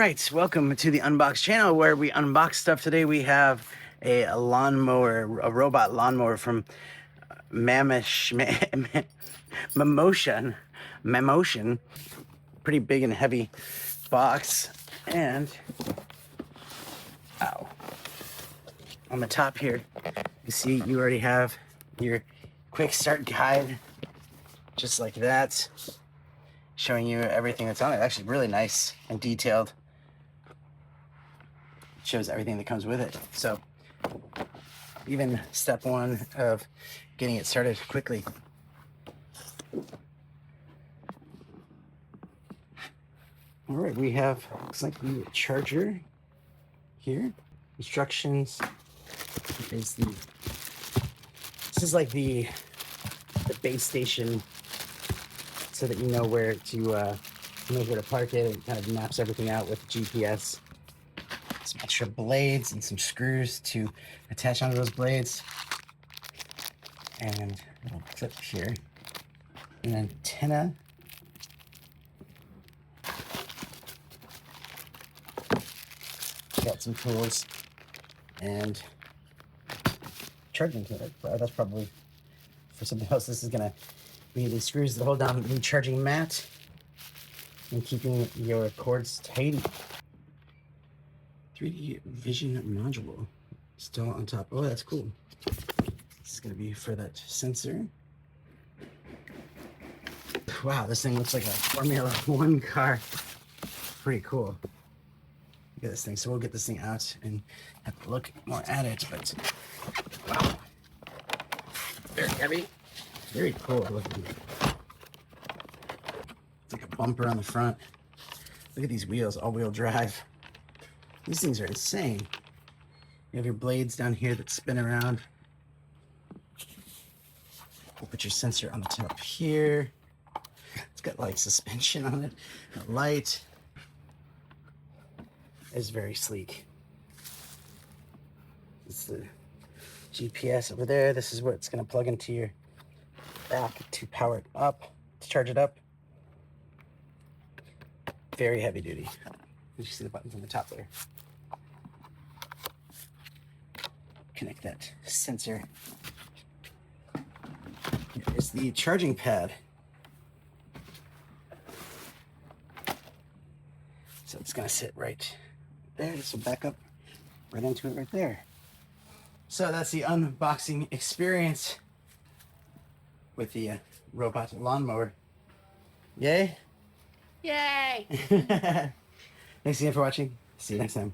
right, welcome to the Unbox channel where we unbox stuff. Today we have a lawnmower, a robot lawnmower from Mammotion. Pretty big and heavy box. And, ow. On the top here, you see you already have your quick start guide, just like that, showing you everything that's on it. Actually really nice and detailed. Shows everything that comes with it. So even step one of getting it started quickly. All right, we have, looks like the charger here. Instructions is this is like the base station, so that you know where to park it. It kind of maps everything out with GPS. Some extra blades and some screws to attach onto those blades, and a little clip here, an antenna, got some tools, and charging cable. That's probably for something else. This is gonna be the screws that hold down the charging mat and keeping your cords tidy. 3D vision module still on top. Oh, that's cool. This is gonna be for that sensor. Wow, this thing looks like a Formula One car. Pretty cool. Look at this thing. So we'll get this thing out and have to look more at it, but wow. Very heavy. Very cool looking. It's like a bumper on the front. Look at these wheels, all-wheel drive. These things are insane. You have your blades down here that spin around. We'll put your sensor on the top here. It's got like suspension on it. A light. It's very sleek. It's the GPS over there. This is where it's going to plug into your back to power it up, to charge it up. Very heavy duty. You see the buttons on the top there. Connect that sensor. Here is the charging pad. So it's gonna sit right there. This will back up right into it right there. So that's the unboxing experience with the robot lawnmower. Yay? Yay! Thanks again for watching. See you next time.